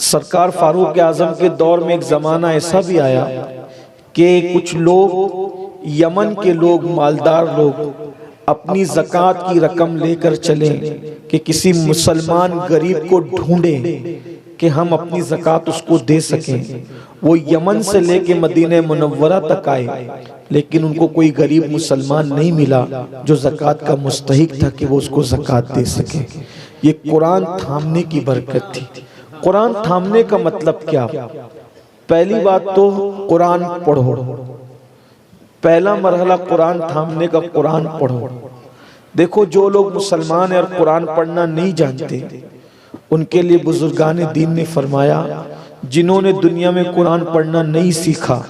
سرکار فاروق اعظم کے دور میں ایک زمانہ ایسا بھی آیا کہ کچھ لوگ یمن کے لوگ مالدار لوگ اپنی زکوٰۃ کی رقم لے کر چلیں کہ کسی مسلمان غریب کو ڈھونڈیں کہ ہم اپنی زکوٰۃ اس کو دے سکیں۔ وہ یمن سے لے کے مدینہ منورہ تک آئے لیکن ان کو کوئی غریب مسلمان نہیں ملا جو زکوٰۃ کا مستحق تھا کہ وہ اس کو زکوٰۃ دے سکے۔ یہ قرآن تھامنے کی برکت تھی۔ قرآن تھامنے کا مطلب کیا؟ پہلی بات تو قرآن پڑھو، پہلا مرحلہ قرآن تھامنے کا قرآن پڑھو۔ دیکھو جو لوگ مسلمان ہیں اور قرآن پڑھنا نہیں جانتے ان کے لیے بزرگان دین نے فرمایا جنہوں نے دنیا میں قرآن پڑھنا نہیں سیکھا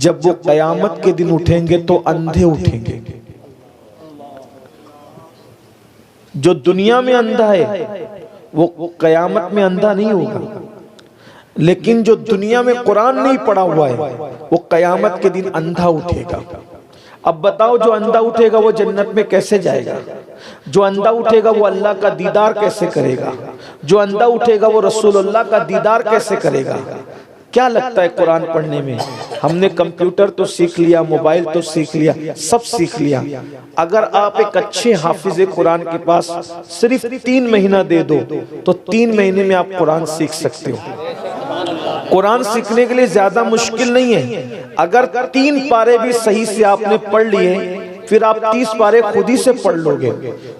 جب وہ قیامت کے دن اٹھیں گے تو اندھے اٹھیں گے۔ جو دنیا میں اندھا ہے وہ قیامت میں اندھا نہیں ہوگا، لیکن جو دنیا میں قرآن نہیں پڑھا ہوا ہے وہ قیامت کے دن اندھا اٹھے گا۔ اب بتاؤ جو اندھا اٹھے گا وہ جنت میں کیسے جائے گا؟ جو اندھا اٹھے گا وہ اللہ کا دیدار کیسے کرے گا؟ جو اندھا اٹھے گا وہ رسول اللہ کا دیدار کیسے کرے گا؟ کیا لگتا ہے قرآن پڑھنے میں؟ ہم نے کمپیوٹر تو سیکھ لیا، موبائل تو سیکھ لیا، سب سیکھ لیا۔ اگر آپ ایک اچھے حافظ قرآن کے پاس صرف 3 مہینہ دے دو تو 3 مہینے میں آپ قرآن سیکھ سکتے ہو۔ قرآن سیکھنے کے لیے زیادہ مشکل نہیں ہے۔ اگر 3 پارے بھی صحیح سے آپ نے پڑھ لیے پھر آپ 30 پارے خود ہی سے پڑھ لو گے۔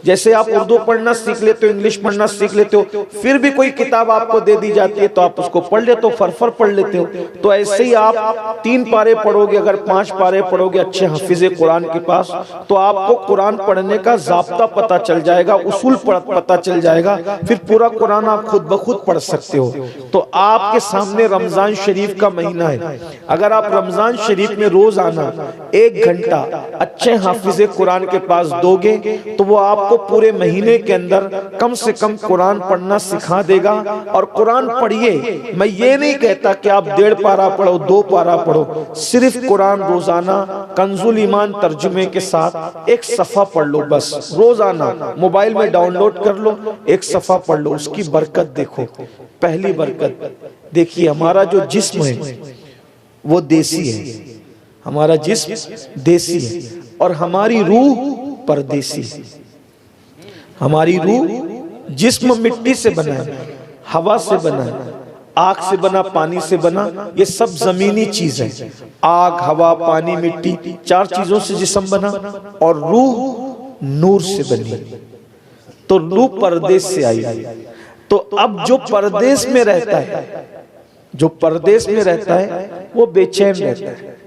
جیسے آپ اردو پڑھنا سیکھ لیتے ہو، انگلش پڑھنا سیکھ لیتے ہو، پھر بھی کوئی کتاب آپ کو دے دی جاتی ہے تو آپ اس کو پڑھ لیتے ہو، فرفر پڑھ لیتے ہو۔ تو ایسے ہی آپ 3 پارے پڑھو گے، اگر 5 پارے پڑھو گے اچھے حافظ قرآن کے پاس تو آپ کو قرآن پڑھنے کا ضابطہ پتہ چل جائے گا، اصول پتہ چل جائے گا، پھر پورا قرآن آپ خود بخود پڑھ سکتے ہو۔ تو آپ کے سامنے رمضان شریف کا مہینہ ہے، اگر آپ رمضان شریف میں روزانہ 1 گھنٹہ اچھے حافظ قرآن کے پاس دو گے تو وہ آپ کو پورے مہینے کے اندر کم سے کم قرآن پڑھنا سکھا دے گا۔ اور قرآن پڑھیے، میں یہ نہیں کہتا کہ آپ 1.5 پارہ پڑھو، 2 پارہ پڑھو، صرف قرآن روزانہ کنز الایمان ترجمے کے ساتھ 1 صفحہ پڑھ لو، بس روزانہ موبائل میں ڈاؤن لوڈ کر لو، 1 صفحہ پڑھ لو، اس کی برکت دیکھو۔ پہلی برکت دیکھیے، ہمارا جو جسم ہے وہ دیسی ہے، ہمارا جسم دیسی ہے اور ہماری روح پردیسی ہے۔ ہماری روح، جسم مٹی سے بنا ہے، ہوا سے بنا ہے، آگ سے بنا، پانی سے بنا، یہ سب زمینی چیز ہے۔ آگ، ہوا، پانی، مٹی، 4 چیزوں سے جسم بنا، اور روح نور سے بنی، تو روح پردیس سے آئی۔ تو اب جو پردیس میں رہتا ہے، جو پردیس میں رہتا ہے وہ بے چین رہتا ہے،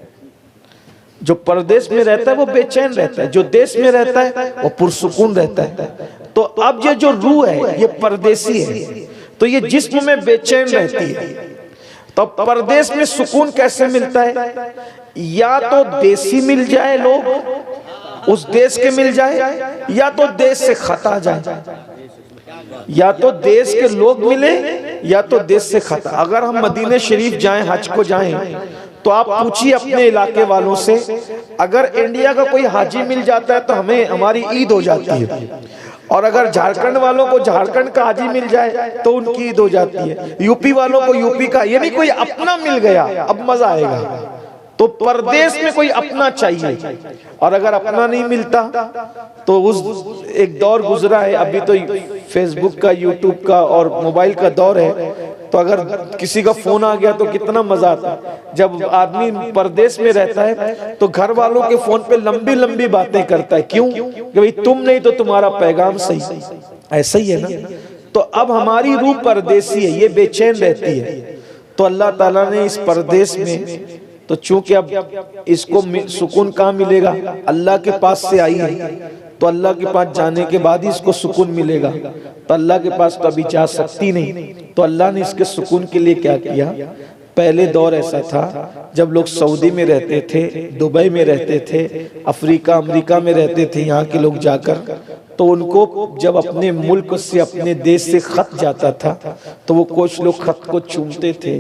جو پردیس میں رہتا ہے وہ بے چین رہتا ہے، جو دیس میں رہتا ہے وہ پرسکون رہتا ہے۔ تو اب یہ جو روح ہے یہ پردیسی ہے، تو یہ جسم میں بے چین رہتی ہے۔ تو پردیس میں سکون کیسے ملتا ہے؟ یا تو دیسی مل جائے، لوگ اس دیس کے مل جائے، یا تو دیس سے خطا جائے، یا تو دیس کے لوگ ملیں یا تو دیس سے خطا۔ اگر ہم مدینہ شریف جائیں، حج کو جائیں، تو آپ پوچھئے اپنے علاقے والوں سے، اگر انڈیا کا کوئی حاجی مل جاتا ہے تو ہماری عید ہو جاتی ہے، اور اگر جھارکھنڈ والوں کو جھارکھنڈ کا حاجی مل جائے تو ان کی عید ہو جاتی ہے، یوپی والوں کو یوپی کا، یعنی کوئی اپنا مل گیا اب مزہ آئے گا۔ تو پردیس میں کوئی اپنا چاہیے، اور اگر اپنا نہیں ملتا تو ایک دور گزرا ہے، ابھی تو فیس بک کا، یوٹیوب کا اور موبائل کا دور ہے، تو اگر کسی کا فون آ گیا تو کتنا مزہ آتا ہے۔ جب آدمی پردیس میں رہتا ہے تو گھر والوں کے فون پہ لمبی لمبی باتیں کرتا ہے، کیوں؟ کہ بھئی تم نہیں تو تمہارا پیغام صحیح، ایسا ہی ہے نا۔ تو اب ہماری روح پردیسی ہے، یہ بے چین رہتی ہے۔ تو اللہ تعالیٰ نے اس پردیس میں، تو چونکہ اب اس کو سکون کہاں ملے گا؟ اللہ کے پاس سے آئی ہے، تو اللہ کے پاس جانے کے بعد ہی اس کو سکون ملے گا، تو اللہ کے پاس تو ابھی جا سکتی نہیں۔ تو اللہ نے اس کے سکون کے لیے کیا کیا؟ پہلے دور ایسا تھا جب لوگ سعودی میں رہتے تھے، دبئی میں رہتے تھے، افریقہ، امریکہ میں رہتے تھے، یہاں کے لوگ جا کر تو ان کو جب اپنے ملک سے اپنے دیش سے خط جاتا تھا تو وہ کچھ لوگ خط کو چومتے تھے.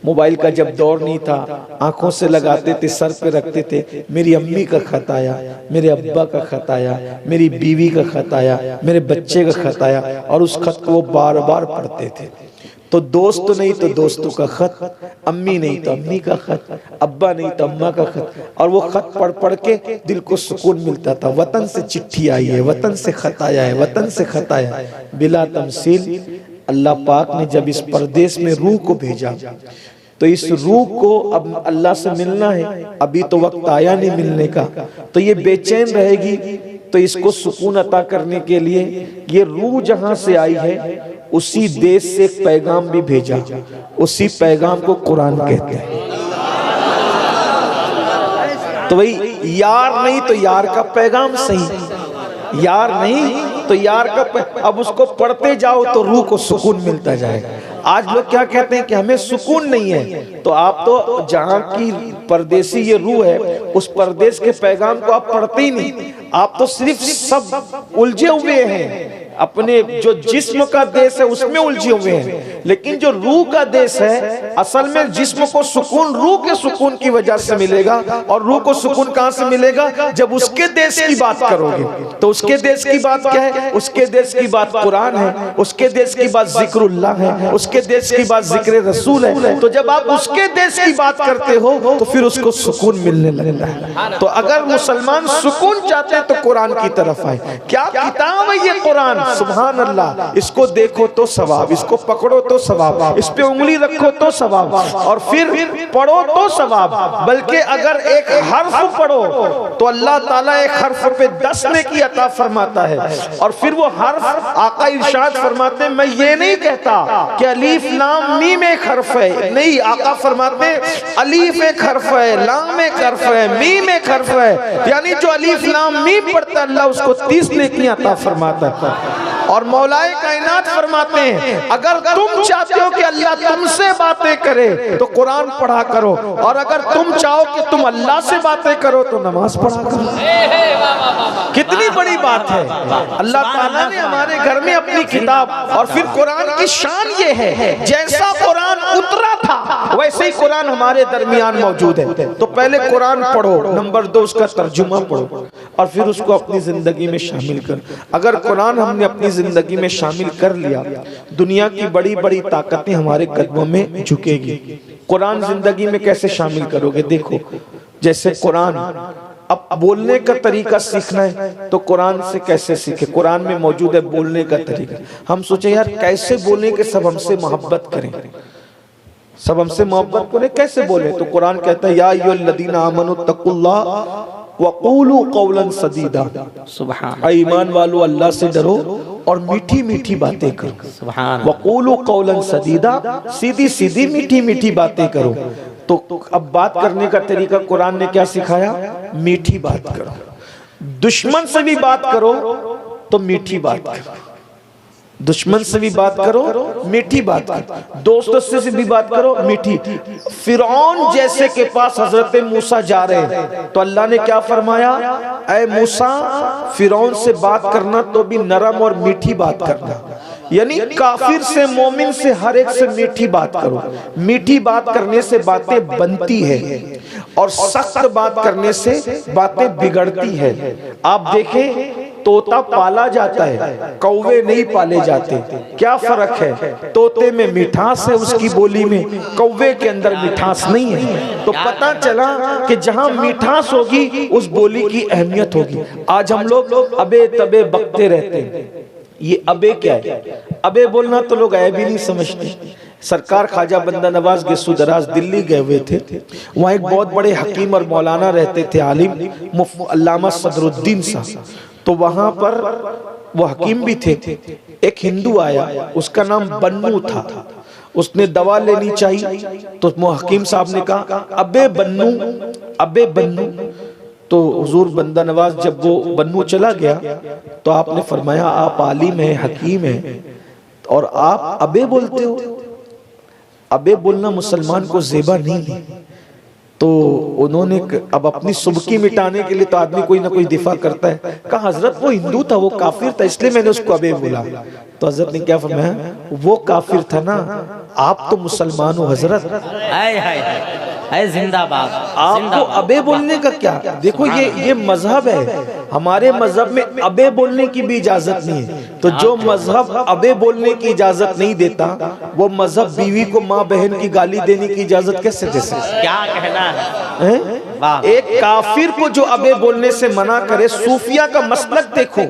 موبائل کا جب دور نہیں تھا آنکھوں سے لگاتے تھے, سر پہ رکھتے تھے, میری امی کا خط آیا, میرے ابا کا خط آیا, میری بیوی کا خط آیا, میرے بچے کا خط آیا, اور اس خط کو وہ بار بار پڑھتے تھے. تو دوست نہیں تو دوستوں کا خط, امی نہیں تو امی کا خط, ابا نہیں تو اماں کا خط, اور وہ خط پڑھ پڑھ کے دل کو سکون ملتا تھا. وطن سے چٹھی آئی ہے, وطن سے خط آیا ہے, وطن سے خط آیا ہے. بلا تمثیل اللہ پاک نے جب اس پردیس میں روح کو بھیجا تو اس روح کو اب اللہ سے ملنا ہے, ابھی تو وقت آیا نہیں ملنے کا, تو یہ بے چین رہے گی. تو اس کو سکون عطا کرنے کے لیے یہ روح جہاں سے آئی ہے اسی دیش سے ایک پیغام بھی بھیجا, اسی پیغام کو قرآن کہتے ہیں. تو وہی یار نہیں تو یار کا پیغام صحیح, یار نہیں تو یار کا اب اس کو پڑھتے جاؤ تو روح کو سکون ملتا جائے. آج لوگ کیا کہتے ہیں کہ ہمیں سکون نہیں ہے, تو آپ تو جہاں کی پردیسی یہ روح ہے اس پردیس کے پیغام کو آپ پڑھتے ہی نہیں, آپ تو صرف سب الجھے ہوئے ہیں, اپنے جو جسم کا دیش ہے اس میں الجھے ہوئے ہیں. لیکن جو روح کا دیش ہے اصل میں جسم کو سکون روح کے سکون کی وجہ سے ملے گا, اور روح کو سکون کہاں سے ملے گا جب اس کے دیش کی بات کرو گے. تو اس کے دیش کی بات کیا ہے؟ اس کے دیش کی بات قرآن ہے, اس کے دیش کی بات ذکر اللہ ہے, اس کے دیش کی بات ذکر رسول ہے. تو جب آپ اس کے دیش کی بات کرتے ہو تو پھر اس کو سکون ملنے لگتا ہے. تو اگر مسلمان سکون چاہتے ہیں تو قرآن کی طرف آئے. کیا کتاب ہے یہ قرآن, سبحان اللہ. اس کو دیکھو تو ثواب, اس کو پکڑو تو ثواب, اس پہ انگلی رکھو تو ثواب, اور پھر پڑھو تو ثواب. بلکہ اگر ایک حرف پڑھو تو اللہ تعالیٰ ایک حرف پہ 10 نیکی عطا فرماتا ہے. اور پھر وہ حرف آقا ارشاد فرماتے ہیں میں یہ نہیں کہتا کہ الف لام میم ایک حرف ہے, نہیں, آقا فرماتے ہیں الف ایک حرف ہے, لام ایک حرف ہے, میم ایک حرف ہے. یعنی جو الف لام میم پڑھتا ہے اللہ اس کو 30 نیکی عطا فرماتا ہے. اور مولا کائنات فرماتے ہیں اگر تم چاہتے ہو کہ اللہ تم سے باتیں کرے تو قرآن پڑھا کرو, اور اگر تم چاہو کہ تم اللہ سے باتیں کرو تو نماز پڑھا کرو. کتنی بڑی بات ہے. اللہ تعالیٰ نے ہمارے گھر میں اپنی کتاب, اور پھر قرآن کی شان یہ ہے جیسا قرآن اترا تھا ویسے ہی قرآن ہمارے درمیان موجود ہے. تو پہلے قرآن پڑھو, نمبر 2 اس کا ترجمہ پڑھو, اور پھر اس کو اپنی زندگی میں شامل کر. اگر قرآن ہم نے اپنی زندگی میں شامل کر لیا دنیا کی بڑی بڑی طاقتیں ہمارے قدموں میں جھکے گی. قرآن زندگی میں کیسے شامل کرو گے؟ دیکھو جیسے قرآن, اب بولنے کا طریقہ سیکھنا ہے تو قرآن سے کیسے سیکھیں؟ قرآن میں موجود ہے بولنے کا طریقہ. ہم سوچیں یار کیسے بولیں کہ سب ہم سے محبت کریں, سب ہم سے محبت کریں, کیسے بولیں؟ تو قرآن کہتا ہے یا ایھا الذین آمنوا اتقوا اللہ وقولوا قولا سدیدا. اے ایمان والو اللہ سے ڈرو اور میٹھی میٹھی باتیں کرو. وقولوا قولا سدیدا, سیدھی سیدھی میٹھی میٹھی باتیں کرو. تو اب بات کرنے کا طریقہ قرآن نے کیا سکھایا؟ میٹھی بات کرو. دشمن سے بھی بات کرو تو میٹھی بات کرو, دشمن سے بھی بات کرو میٹھی بات کرو, دوستوں سے بھی بات کرو میٹھی. فرعون جیسے کے پاس حضرت موسیٰ جا رہے ہیں تو اللہ نے کیا فرمایا؟ اے موسیٰ فرعون سے بات کرنا تو بھی نرم اور میٹھی بات کرنا. یعنی کافر سے مومن سے ہر ایک سے میٹھی بات کرو. میٹھی بات کرنے سے باتیں بنتی ہے اور سخت بات کرنے سے باتیں بگڑتی ہے. آپ دیکھیں طوطا پالا جاتا ہے, کوے نہیں پالے جاتے. کیا فرق ہے؟ طوطے میں مٹھاس ہے اس کی بولی میں, کوے کے اندر مٹھاس نہیں ہے. تو پتہ چلا کہ جہاں مٹھاس ہوگی اس بولی کی اہمیت ہوگی. آج ہم لوگ ابے تبے بکتے رہتے ہیں. یہ ابے کیا ہے؟ ابے بولنا تو لوگ عیب ہی نہیں سمجھتے. سرکار خواجہ بندہ نواز گسو دراز دلی گئے ہوئے تھے, وہاں ایک بہت بڑے حکیم اور مولانا رہتے تھے, عالم علامہ صدر الدین صاحب. تو وہاں پر وہ حکیم بھی تھے. ایک ہندو آیا, اس کا نام بنو تھا. اس نے دوا لینی چاہیے تو حکیم صاحب نے کہا ابے بنو, ابے بنو. تو حضور بندہ نواز جب وہ بنو چلا گیا تو آپ نے فرمایا آپ عالم ہیں, حکیم ہیں, اور آپ ابے بولتے ہو. ابے بولنا مسلمان کو زیبا نہیں ہے. تو انہوں نے اب اپنی سبکی مٹانے کے لیے تو آدمی کوئی نہ کوئی دفاع کرتا ہے، کہا حضرت وہ ہندو تھا، وہ کافر تھا، اس لیے میں نے اس کو ابے بولا۔ تو حضرت نے کیا فرمایا، وہ کافر تھا نا، آپ تو مسلمان ہو حضرت، اے زندہ باد، آپ کو ابے بولنے کا کیا؟ دیکھو یہ مذہب ہے، ہمارے مذہب میں ابے بولنے کی بھی اجازت نہیں ہے۔ تو جو مذہب ابے بولنے کی اجازت نہیں دیتا، وہ مذہب بیوی کو ماں بہن کی گالی دینے کی اجازت کیسے دے سکتا؟ کیا کہنا ہے؟ ایک کافر کو جو ابے بولنے سے منع کرے، صوفیہ کا مسلک دیکھو،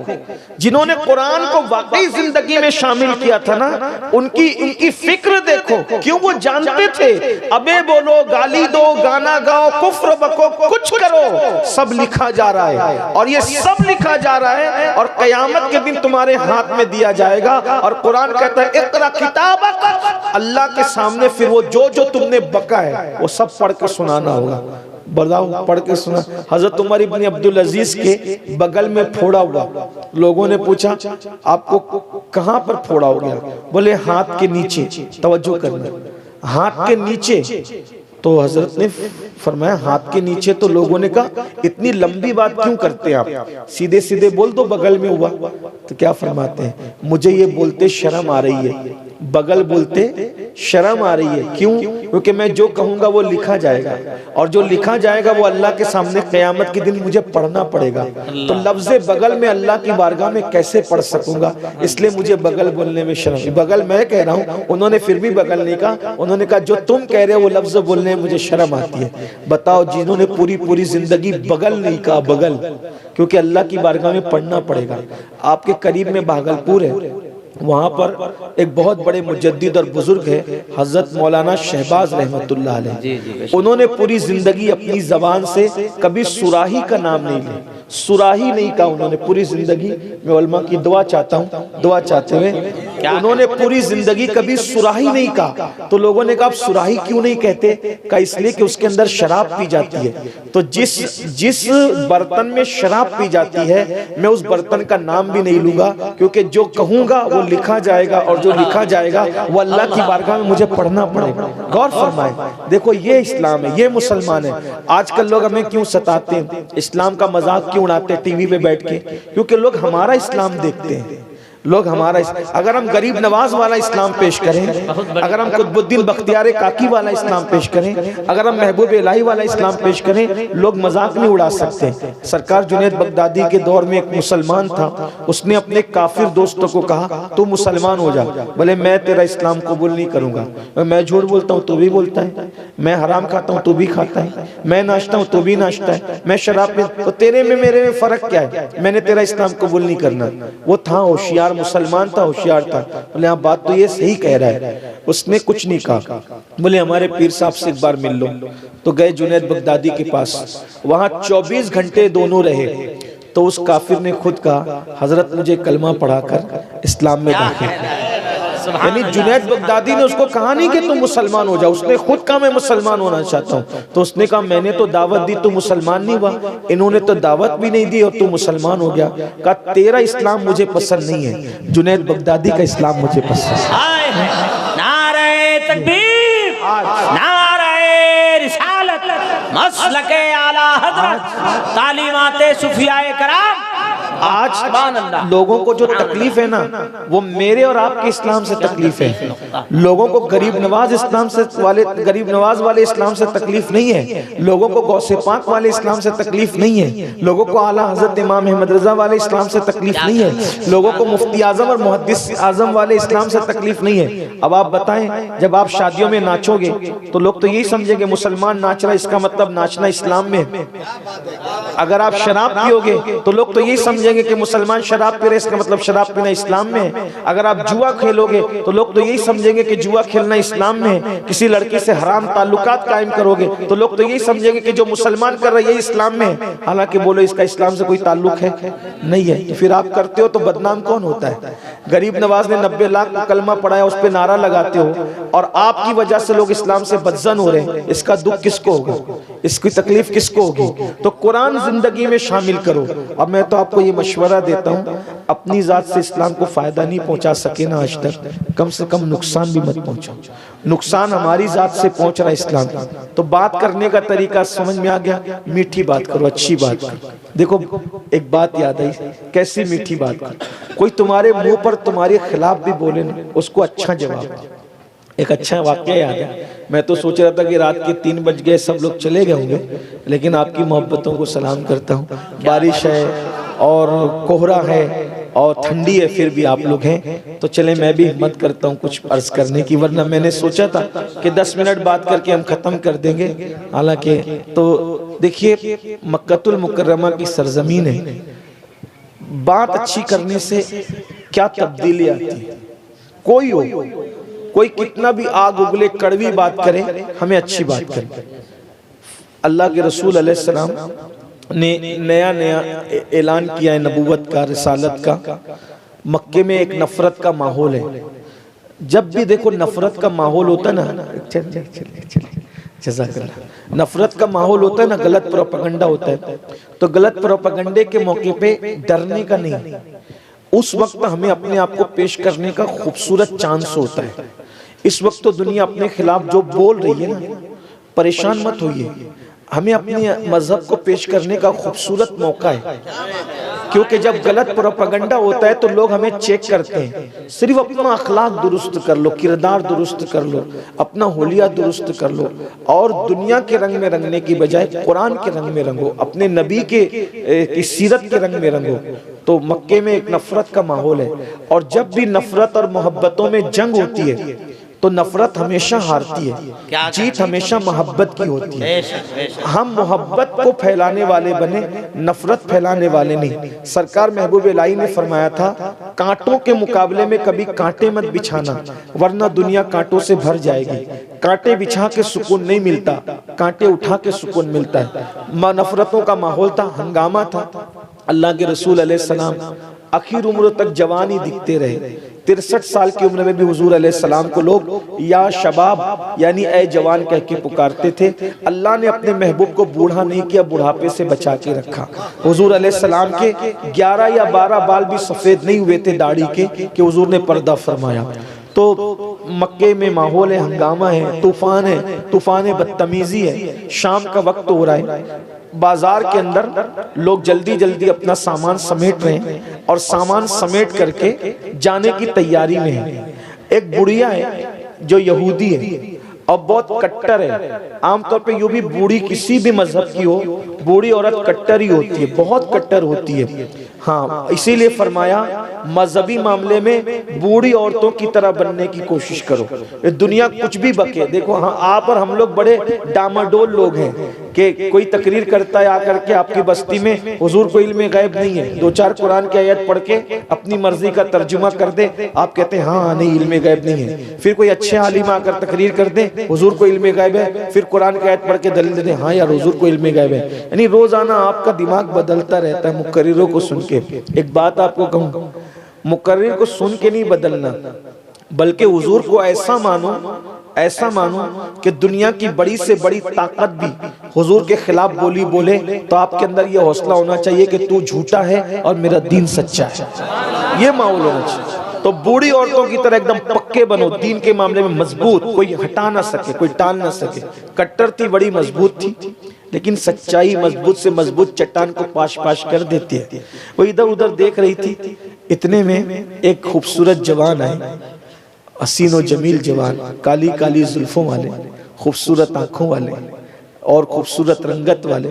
جنہوں نے قرآن کو واقعی زندگی میں شامل کیا تھا نا، ان کی فکر دیکھو، کیوں وہ جانتے تھے ابے بولو، گالی دو، گانا گاؤ، کفر بکو، کچھ کرو، سب لکھا جا رہا ہے، اور یہ سب لکھا جا رہا ہے، اور قیامت کے دن تمہارے ہاتھ میں دیا جائے گا۔ اور قرآن کہتا ہے اقرا کتابک، اللہ کے سامنے پھر وہ جو تم نے بکا ہے وہ سب پڑھ کے سنانا ہوگا۔ برداؤ پڑھ کے سنا۔ حضرت عمر ابن عبدالعزیز کے بغل میں پھوڑا ہوا، لوگوں نے پوچھا آپ کو کہاں پر پھوڑا ہو گیا؟ بولے ہاتھ کے نیچے، توجہ کرنا، ہاتھ کے نیچے۔ تو حضرت نے فرمایا ہاتھ کے نیچے، تو لوگوں نے کہا اتنی لمبی بات کیوں کرتے ہیں آپ، سیدھے سیدھے بول دو بغل میں ہوا۔ تو کیا فرماتے ہیں، مجھے یہ بولتے شرم آ رہی ہے، بغل بولتے شرم آ رہی ہے، کیوں؟ کیونکہ میں جو کہوں گا وہ لکھا جائے گا، اور جو لکھا جائے گا وہ اللہ کے سامنے قیامت کے دن مجھے پڑھنا پڑے گا، تو لفظ بغل میں اللہ کی بارگاہ میں کیسے پڑھ سکوں گا، اس لیے مجھے بغل بولنے میں شرم۔ بغل میں کہہ رہا ہوں، انہوں نے پھر بھی بغل نہیں کہا، انہوں نے کہا جو تم کہہ رہے ہو وہ لفظ بولنے میں مجھے شرم آتی ہے۔ بتاؤ جنہوں نے پوری زندگی بغل نہیں کہا، بغل، کیونکہ اللہ کی بارگاہ میں پڑھنا پڑے گا۔ آپ کے قریب میں بھاگلپور ہے، وہاں پر ایک بہت بڑے مجدد اور بزرگ ہے حضرت مولانا شہباز رحمت اللہ علیہ، انہوں نے پوری زندگی اپنی زبان سے کبھی سراہی کا نام نہیں لیا، سراہی نہیں کہا انہوں نے پوری زندگی۔ میں علماء کی دعا چاہتا ہوں، دعا چاہتے ہوئے، انہوں نے پوری زندگی کبھی سراہی نہیں کہا۔ تو لوگوں نے کہا آپ سراہی کیوں نہیں کہتے؟ کہا اس لیے کہ اس کے اندر شراب پی جاتی ہے، تو جس برتن میں شراب پی جاتی ہے میں اس برتن کا نام بھی نہیں لوں گا، کیونکہ جو کہوں گا وہ لکھا جائے گا، اور جو لکھا جائے گا وہ اللہ کی بارگاہ میں مجھے پڑھنا پڑے گا۔ غور فرمائے، دیکھو یہ اسلام ہے، یہ مسلمان ہے۔ آج کل لوگ ہمیں کیوں ستاتے ہیں، اسلام کا مذاق کیوں اڑاتے ہیں ٹی وی پہ بیٹھ کے؟ کیونکہ لوگ ہمارا اسلام دیکھتے ہیں، لوگ ہمارا اگر ہم غریب نواز والا اسلام پیش کریں، اگر ہم قطب الدین بختیار کاکی والا اسلام پیش کریں، اگر ہم محبوب الہی والا اسلام پیش کریں، لوگ مذاق نہیں اڑا سکتے۔ سرکار جنید بغدادی کے دور میں ایک مسلمان تھا، اس نے اپنے کافر دوستوں کو کہا تو مسلمان ہو جا، بولے میں تیرا اسلام قبول نہیں کروں گا، میں جھوٹ بولتا ہوں تو بھی بولتا ہے، میں حرام کھاتا ہوں تو بھی کھاتا ہے، میں ناشتا ہوں تو بھی ناشتا ہے، میں شراب پیتا تو تیرے میں میرے میں فرق کیا ہے؟ میں نے تیرا اسلام قبول نہیں کرنا۔ وہ تھا ہوشیار مسلمان تھا، ہوشیار تھا، بولے ہاں بات تو یہ صحیح کہہ رہا ہے، اس نے کچھ نہیں کہا۔ بولے ہمارے پیر صاحب سے ایک بار مل لو، تو گئے جنید بغدادی کے پاس، وہاں 24 گھنٹے دونوں رہے۔ تو اس کافر نے خود کہا حضرت مجھے کلمہ پڑھا کر اسلام میں داخل، یعنی جنید بغدادی نے اس کو کہا نہیں کہ تم مسلمان ہو جاؤ، اس نے خود کہا میں مسلمان ہونا چاہتا ہوں۔ تو اس نے کہا میں نے تو دعوت دی، تو مسلمان نہیں ہوا، انہوں نے تو دعوت بھی نہیں دی اور تو مسلمان ہو گیا۔ کہا تیرا اسلام مجھے پسند نہیں ہے، جنید بغدادی کا اسلام مجھے پسند ہے۔ نعرہ تکبیر، نعرہ رسالت، مسلک اعلیٰ حضرت، تعلیمات صوفیاء کرام۔ آج لوگوں کو جو تکلیف ہے نا، وہ میرے اور آپ کے اسلام سے تکلیف ہے۔ لوگوں کو غریب نواز والے اسلام سے تکلیف نہیں ہے، لوگوں کو غوث پاک والے اسلام سے تکلیف نہیں ہے، لوگوں کو اعلیٰ حضرت امام احمد رضا والے اسلام سے تکلیف نہیں ہے، لوگوں کو مفتی اعظم اور محدث اعظم والے اسلام سے تکلیف نہیں ہے۔ اب آپ بتائیں، جب آپ شادیوں میں ناچو گے تو لوگ تو یہی سمجھیں گے مسلمان ناچ رہا ہے، اس کا مطلب ناچنا اسلام میں ہے۔ اگر آپ شراب پیو گے تو لوگ تو یہی سمجھیں گے کہ مسلمان شراب پی رہے، اس کا مطلب شراب پینا اسلام میں ہے۔ اگر آپ جوا کھیلو گے تو لوگ تو یہی سمجھیں گے کہ جوا کھیلنا اسلام میں ہے۔ کسی لڑکی سے حرام تعلقات قائم کرو گے تو لوگ تو یہی سمجھیں گے کہ جو مسلمان کر رہا ہے یہ اسلام میں ہے، حالانکہ بولو اس کا اسلام سے کوئی تعلق ہے نہیں ہے۔ تو پھر آپ کرتے ہو تو بدنام کون ہوتا ہے؟ غریب نواز نے 90 لاکھ کلمہ پڑھایا، اس پہ نعرہ لگاتے ہو، اور آپ کی وجہ سے لوگ اسلام سے بدزن ہو رہے ہیں، اس کا دکھ کس کو ہوگا؟ اس کی تکلیف کس کو ہوگی؟ تو قرآن زندگی میں شامل کرو۔ اب میں تو آپ کو یہ مشورہ دیتا ہوں، اپنی ذات سے اسلام کو فائدہ نہیں پہنچا سکے نا آج تک، کم سے کم نقصان بھی مت پہنچاؤ۔ نقصان ہماری ذات سے پہنچ رہا ہے اسلام کا، تو بات کرنے کا طریقہ سمجھ میں آ گیا، میٹھی بات کرو، اچھی بات کرو۔ دیکھو ایک بات یاد آئی، کیسی میٹھی بات کرو، کوئی تمہارے منہ پر تمہارے خلاف بھی بولے نا، اس کو اچھا جواب دو۔ ایک اچھا واقعہ یاد ہے، میں تو سوچ رہا تھا کہ رات کے 3 بج گئے، سب لوگ چلے گئے ہوں گے، لیکن آپ کی محبتوں کو سلام کرتا ہوں۔ بارش ہے اور کوہرا ہے اور ٹھنڈی ہے، پھر بھی آپ لوگ ہیں، تو چلیں میں بھی ہمت کرتا ہوں کچھ عرض کرنے کی، ورنہ میں نے سوچا تھا کہ 10 منٹ بات کر کے ہم ختم کر دیں گے۔ حالانکہ تو دیکھیے مکہ المکرمہ کی سرزمین ہے، بات اچھی کرنے سے کیا تبدیلی آتی ہے؟ کوئی ہو، کوئی کتنا بھی آگ اگلے کڑوی بات کرے، ہمیں اچھی بات کرے۔ اللہ کے رسول علیہ السلام نے نیا اعلان کیا ہے نبوت کا، رسالت کا۔ مکے میں ایک نفرت کا ماحول ہے، جب بھی دیکھو نفرت کا ماحول ہوتا ہے نا، جزاک اللہ، نفرت کا ماحول ہوتا ہے نا، غلط پروپیگنڈا ہوتا ہے، تو غلط پروپیگنڈے کے موقع پہ ڈرنے کا نہیں، اس وقت ہمیں اپنے آپ کو پیش کرنے کا خوبصورت چانس ہوتا ہے۔ اس وقت تو دنیا اپنے خلاف جو بول رہی ہے نا، پریشان مت ہوئیے، ہمیں اپنے مذہب کو پیش کرنے کا خوبصورت موقع ہے، کیونکہ جب غلط پروپیگنڈا ہوتا ہے تو لوگ ہمیں چیک کرتے ہیں۔ صرف اپنا اخلاق درست کر لو، کردار درست کر لو، اپنا حلیہ درست کر لو، اور دنیا کے رنگ میں رنگنے کی بجائے قرآن کے رنگ میں رنگو، اپنے نبی کی سیرت کے رنگ میں رنگو۔ تو مکے میں ایک نفرت کا ماحول ہے، اور جب بھی نفرت اور محبتوں میں جنگ ہوتی ہے تو نفرت ہمیشہ ہارتی ہے، جیت ہمیشہ محبت کی ہوتی ہے۔ ہم محبت کو پھیلانے والے بنے، نفرت پھیلانے والے نہیں۔ سرکار محبوب الہی نے فرمایا تھا، کانٹوں کے مقابلے میں کبھی کانٹے مت بچھانا، ورنہ دنیا کانٹوں سے بھر جائے گی۔ کانٹے بچھا کے سکون نہیں ملتا، کانٹے اٹھا کے سکون ملتا ہے۔ نفرتوں کا ماحول تھا، ہنگامہ تھا۔ اللہ کے رسول علیہ السلام آخر عمر تک جوانی دکھتے رہے، 63 سال کی عمر میں بھی حضور علیہ السلام کو لوگ یا شباب یعنی اے جوان کہہ کے پکارتے تھے۔ اللہ نے اپنے محبوب کو بوڑھا نہیں کیا، بڑھاپے سے بچا کے رکھا۔ حضور علیہ السلام کے 11 یا 12 بال بھی سفید نہیں ہوئے تھے داڑھی کے کہ حضور نے پردہ فرمایا۔ تو مکے میں ماحول ہے، ہنگامہ ہے، طوفان بدتمیزی ہے۔ شام کا وقت ہو رہا ہے، بازار کے اندر لوگ جلدی جلدی اپنا سامان سمیٹ رہے ہیں، اور سامان سمیٹ کر کے جانے کی تیاری میں ہیں۔ ایک بڑھیا ہے جو یہودی ہے اور بہت کٹر ہے۔ عام طور پہ یوں بھی بوڑھی کسی بھی مذہب کی ہو، بوڑھی عورت کٹر ہی ہوتی ہے، بہت کٹر ہوتی ہے۔ ہاں اسی لیے فرمایا مذہبی معاملے میں بوڑھی عورتوں کی طرح بننے کی کوشش کرو۔ دنیا کچھ بھی بکے، دیکھو ہاں آپ اور ہم لوگ بڑے ڈاماڈول لوگ ہیں کہ کوئی تقریر کرتا ہے آ کر کے آپ کی بستی میں، حضور کو علم غیب نہیں ہے، 2-4 قرآن کی آیت پڑھ کے اپنی مرضی کا ترجمہ کر دے، آپ کہتے ہیں ہاں نہیں علم غیب نہیں ہے۔ پھر کوئی اچھے عالم آ کر تقریر کر دے حضور کو علم غیب ہے، پھر قرآن کی آیت پڑھ کے دلیل دے ہاں یار حضور کو علم غیب ہے۔ یعنی روزانہ آپ کا دماغ بدلتا رہتا ہے مقرروں کو سن کے۔ ایک بات آپ کو کہوں، مقرر کو سن کے نہیں بدلنا، بلکہ حضور کو ایسا مانو کہ دنیا کی بڑی سے بڑی طاقت بھی حضور کے خلاف بولی بولے تو آپ کے اندر یہ حوصلہ ہونا چاہیے کہ تو جھوٹا ہے اور میرا دین سچا ہے، یہ ماحول ہونا چاہیے۔ تو بوڑھی عورتوں کی طرح ایک دم پکے بنو، دین کے معاملے میں مضبوط، کوئی ہٹا نہ سکے، کوئی ٹال نہ سکے۔ کٹر تھی بڑی مضبوط تھی، لیکن سچائی مضبوط سے مضبوط چٹان کو پاش کر دیتی ہے۔ وہ ادھر ادھر دیکھ رہی تھی، اتنے میں ایک خوبصورت جوان آئے، حسین و جمیل جوان، کالی کالی زلفوں والے، خوبصورت آنکھوں والے اور خوبصورت رنگت والے،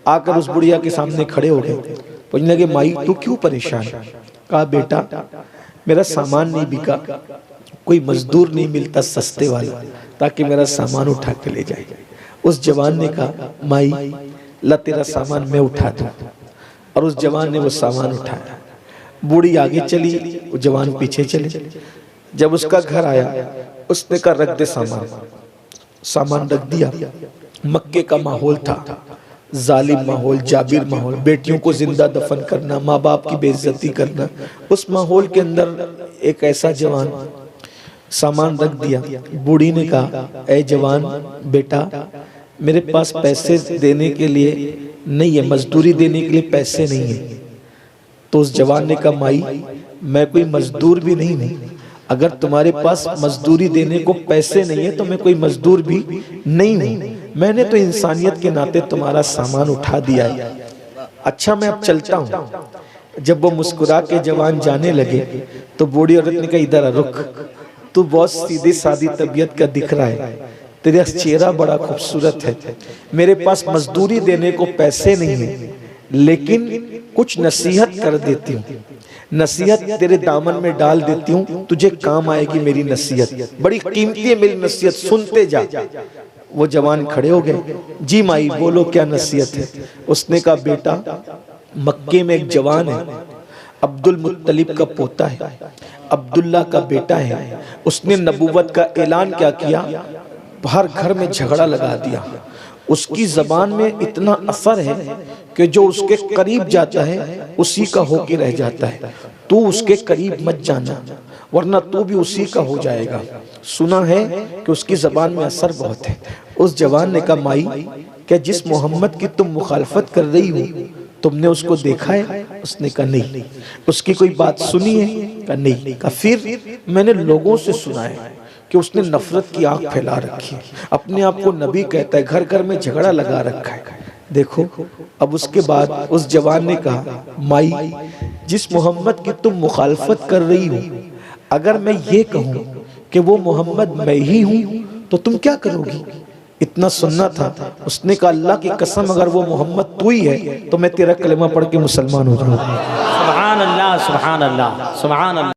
آ کر اس بڑھیا کے سامنے کھڑے ہو گئے۔ پوچھنے لگے مائی تو کیوں پریشان؟ کہا بیٹا میرا سامان نہیں بکا، کوئی مزدور نہیں ملتا سستے والا تاکہ میرا سامان اٹھا کے لے جائے۔ اس جوان نے کہا مائی لا تیرا سامان میں اٹھا دوں، اور اس جوان نے وہ سامان اٹھایا۔ بوڑھی آگے چلی، وہ جوان پیچھے چلے۔ جب اس کا گھر آیا اس نے کہا رکھ دے سامان رکھ دیا۔ مکے کا ماحول تھا، ظالم ماحول، جابر ماحول، بیٹیوں کو زندہ دفن کرنا، ماں باپ کی بے عزتی کرنا۔ اس ماحول کے اندر ایک ایسا جوان سامان رکھ دیا۔ بوڑھی نے کہا اے جوان بیٹا میرے پاس پیسے دینے کے لیے نہیں ہے، مزدوری دینے کے لیے پیسے نہیں ہیں، تو اس جوان نے کہا مائی میں کوئی مزدور بھی نہیں ہوں، اگر تمہارے پاس مزدوری دینے کو پیسے نہیں ہے تو میں کوئی مزدور بھی نہیں ہوں، میں نے تو انسانیت کے ناطے تمہارا سامان اٹھا دیا ہے، اچھا میں اب چلتا ہوں۔ جب وہ مسکرا کے جوان جانے لگے تو بوڑھی عورت نے کہا ادھر رک، تو بہت سیدھی سادی طبیعت کا دکھ رہا ہے، تیرا چہرہ بڑا خوبصورت ہے، میرے پاس مزدوری دینے کو پیسے نہیں ہیں لیکن کچھ نصیحت کر دیتی ہوں، نصیحت تیرے دامن میں ڈال دیتی ہوں، تجھے کام آئے گی میری نصیحت، بڑی قیمتی ہے میری نصیحت، سنتے جا۔ وہ جوان کھڑے ہو گئے، جی مائی بولو کیا نصیحت ہے؟ اس نے کہا بیٹا مکے میں ایک جوان ہے، عبد المطلب کا پوتا ہے، عبداللہ کا بیٹا ہے، اس نے نبوت کا اعلان کیا کیا، ہر گھر میں جھگڑا لگا دیا، اس کی زبان میں اتنا اثر ہے کہ جو اس کے قریب جاتا ہے اسی کا ہو کے رہ جاتا ہے، تو اس کے قریب مت جانا ورنہ تو بھی اسی کا ہو جائے گا، سنا ہے کہ اس کی زبان میں اثر بہت ہے۔ اس جوان نے کہا مائی کہ جس محمد کی تم مخالفت کر رہی ہو تم نے اس کو دیکھا ہے؟ اس نے کہا نہیں۔ اس کی کوئی بات سنی ہے؟ کہا نہیں۔ کہا پھر میں نے لوگوں سے سنا ہے کہ اس نے نفرت کی آگ پھیلا رکھی، اپنے آپ کو نبی کہتا ہے، گھر گھر میں جھگڑا لگا رکھا ہے۔ دیکھو اب اس کے بعد اس جوان نے کہا مائی جس محمد کی تم مخالفت کر رہی ہو اگر میں یہ کہوں کہ وہ محمد میں ہی ہوں تو تم کیا کرو گی؟ اتنا سننا تھا۔ اس نے کہا اللہ کی قسم اگر وہ محمد تو ہی ہے تو میں تیرا کلمہ پڑھ کے مسلمان ہو جاؤں گا۔ سبحان اللہ سبحان اللہ سبحان اللہ۔